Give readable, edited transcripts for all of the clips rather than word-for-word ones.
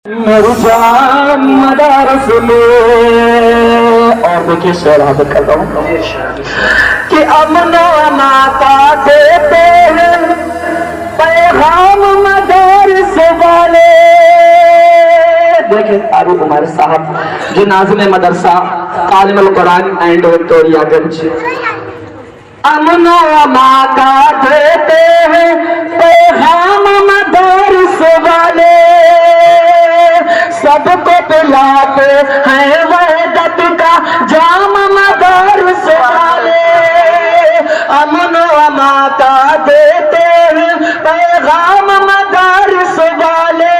मेरी जान मदारस में। और देखिए शेर हाजिर कर रहा हूँ कि अमन अमाता देते हैं पैगाम मदारस वाले। देखिए तारिक उमर साहब जो नाज़िम मदरसा तालिमुल कुरान एंड विक्टोरियागंज। अमन अमाता देते हैं पैगाम मदारस वाले, सबको पिलाते हैं वहदत का जाम मदारस वाले। अमन अमा का देते हैं पैगाम मदारस वाले,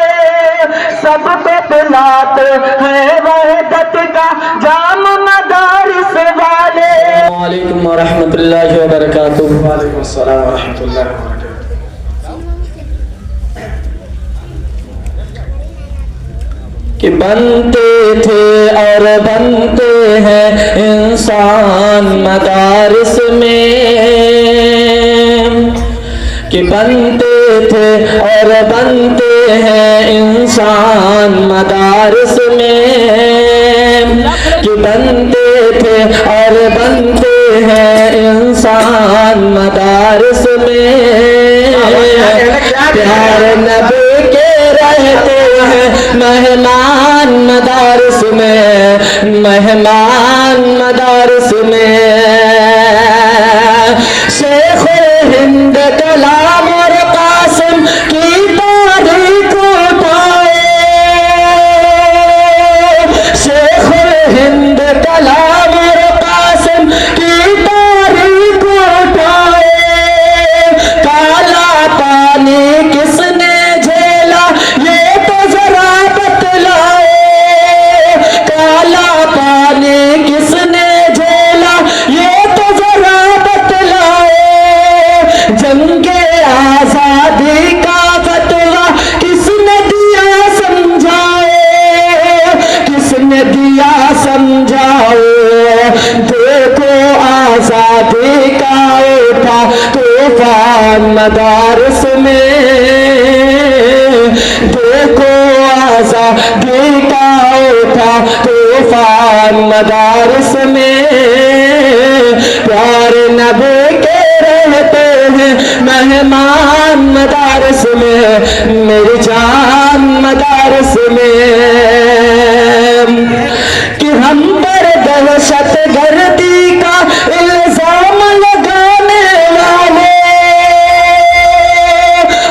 सबको पिलाते हैं वहदत का जाम मदारस वाले। वालेकुम रहमतुल्लाहि व बरकातुहू। वालेकुम अस्सलाम व रहमतुल्लाहि व बरकातुहू। कि बनते थे और बनते हैं इंसान मदारिस में, कि बनते थे और बनते हैं इंसान मदारिस में, कि बनते थे और बनते हैं इंसान मदारिस में। प्यार नबी के रहते हैं मेहमान मदारिस में, मेहमान मदारिस में। शेख हिंद कलाम और कासिम की तारीख उठाए, शेख हिंद कलाम और कासिम की तारीख उठाए। काला पानी किसने झेला ये तो जरा बतलाए, काला पानी किसने झेला ये तो जरा बतलाए। जंगे आजादी का फतवा किसने दिया समझाए, किसने दिया समझाए। देखो आजादी का उठा तूफान मदारिस में, देखो आजादी का उठा तूफान मदारिस में। प्यार नबी के रहते हैं मेहमान मदारिस में, मेरी जान मदारिस में। कि हम पर दहशत गर्दी का इल्जाम लगाने वाले,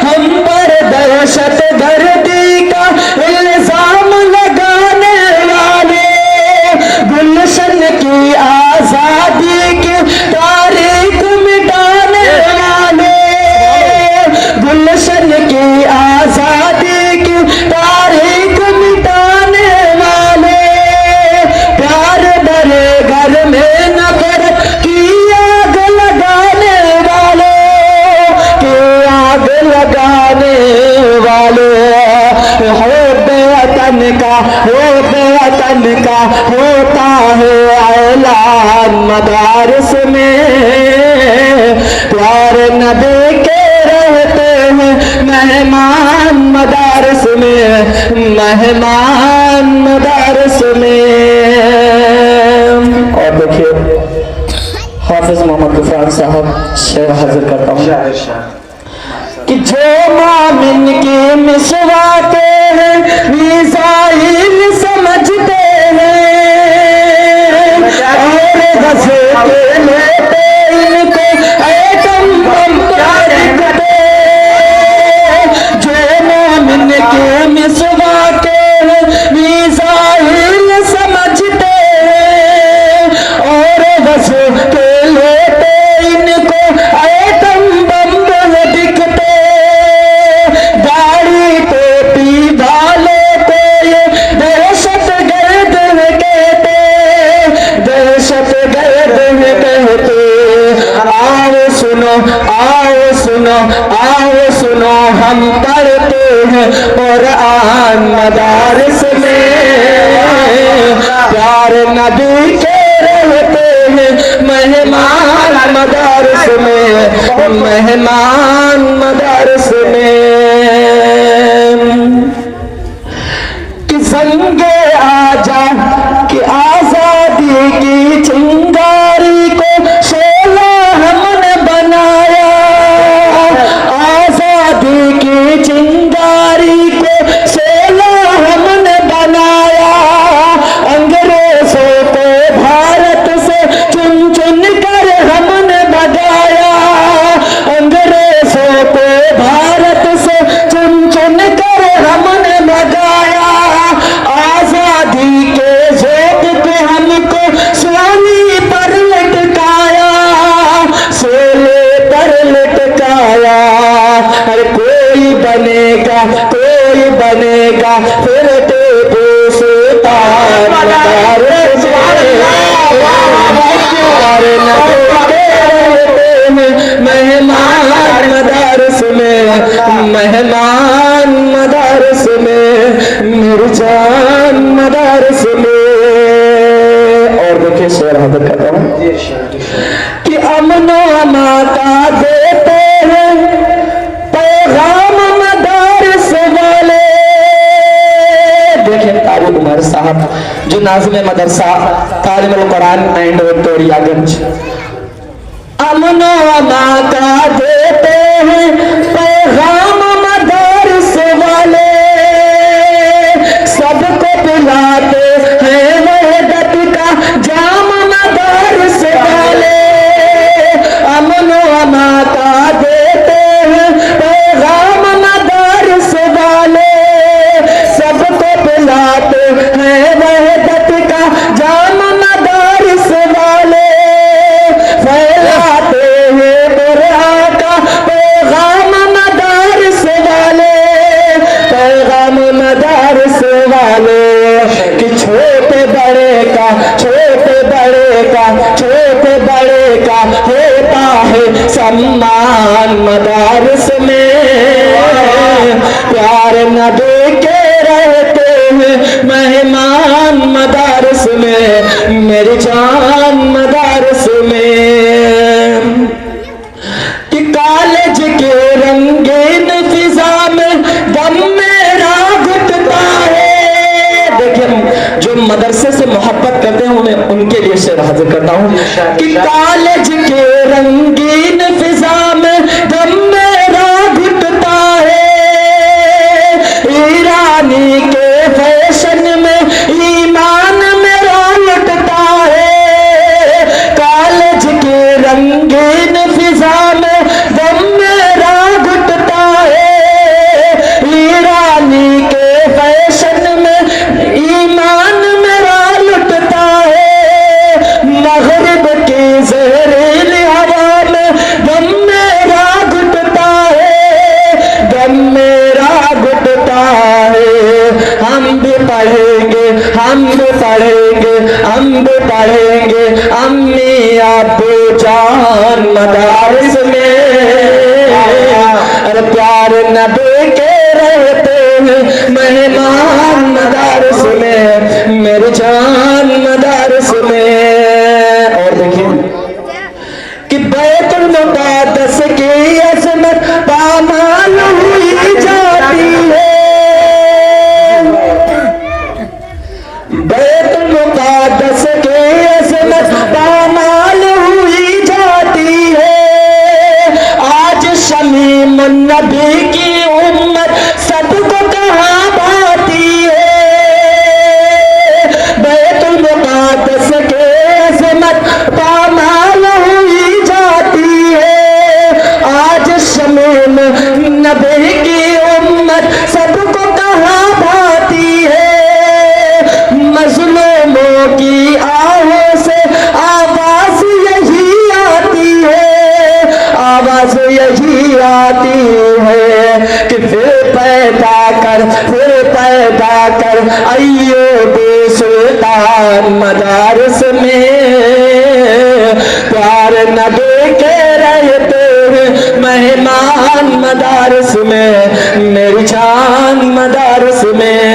हम पर दहशत गर्दी का इल्जाम लगाने वाले। गुलशन की आजादी की तारीख मिटाने वाले, गुलशन की आजादी की तारीख मिटाने वाले। प्यार भरे घर में नफरत की आग लगाने वाले, की आग लगाने वाले। हो बेवतन का, हो बेवतन का होता है ऐलान मदारिस में। प्यार नबी के रहते हैं मेहमान मदारिस में, मेहमान मदारिस में। और देखिए हाफिज मोहम्मद गुफरान साहब शेर हाजिर करता हूँ कि जो मोमिन की मिसवाते हैं मिसाइल समझते हैं, और घसीटे लेते इनको एटम बम दिखते। जो मोमिन के मिसवाते हैं मिसाइल समझते हैं, और घसीटे लेते इनको एटम बम दिखते। दाढ़ी टोपी वाले को ये दहशत गर्द कहते, दहशत गर्द कहते। आओ सुनो, आओ सुनो, आओ सुनो, हम पढ़ते हैं कुरान मदारिस में। प्यार नबी के रहते हैं मेहमान मदारिस में, मेहमान मदारिस में। संगे आजा कि आजादी की चिंगारी को शोला हमने बनाया, आजादी की चिंगारी को शोला हमने बनाया। अंग्रेजों को भारत से चुन चुन कर हमने भगाया, अंग्रेजों को भारत से चुन चुन कर हमने भगाया। आजादी के जोत पे हमको सोली पर लटकाया, सोले पर लटकाया। अरे कोई बनेगा फिर टीपू सुल्तान मेहमान मदरस में, मेहमान मदरस में, मेरी जान मदरस में। और देखिए शेर हाजिर कर रहा हूँ कि अमनो माता देते हैं पैगाम मदरस वाले। देखिए तारिक उमर साहब जो नाज़िम मदरसा तालिमुल कुरान एंड विक्टोरियागंज, अमनो माता देते हैं पैगाम मदरस वाले, सबको पिलाते हैं वहदत का जाम मदरस वाले। अमनो माता देते हैं पैगाम मदरस वाले, सबको पिलाते हैं वहदत का जाम मदरस वाले। फैलाते हैं कुरान का पैगाम मदरस वाले, पैगाम मदरस वाले कि छोटे बड़े का होता है सम्मान मदरस में। प्यार नबी के रहते हैं मेहमान मदरस में, मेरी जान मदरस में। कि कॉलेज के रंगीन फिजा में दम मेरा घुटता है। देखिए जो मदरसे से मोहब्बत करते हैं उन्हें उनके लिए शेर हाजिर करता हूँ कि कॉलेज के रंगीन फिजा में दम मेरा घुटता है। ईरानी के फैशन में ईमान मेरा लुटता है। कॉलेज के रंगीन फिजा में दम मेरा घुटता है। ईरानी के फैशन में ईमान मेरा लुटता है। मगरिब की जहरीली हवा में दम मेरा घुटता है, दम मेरा घुटता है। हम भी पढ़ेंगे अम्मी अब्बू जान मदरस में। अरे प्यार नबी के रहते हैं मेहमान मदरस में, मेरी जान मदरस में। और देखिए कि बैतुल मुक़द्दस की अज़मत पामाल हुई जाती है। बैतुल मुक़द्दस की अज़मत पामाल हुई जाती है। आज शमीम नबी की उम्मत सबको कहाँ पाती है। बैतुल मुक़द्दस की अज़मत पामाल हुई जाती है। आज शमीम नबी की उम्मत सबको कहाँ पाती है। मज़लूमों की आहों से आवाज यही आती है, आवाज यही आती है कि फिर पैदा कर अय्यूब सुल्तान मदरस में। प्यार नबी के रहते हैं मेहमान मदरस में, मेरी जान मदरस में।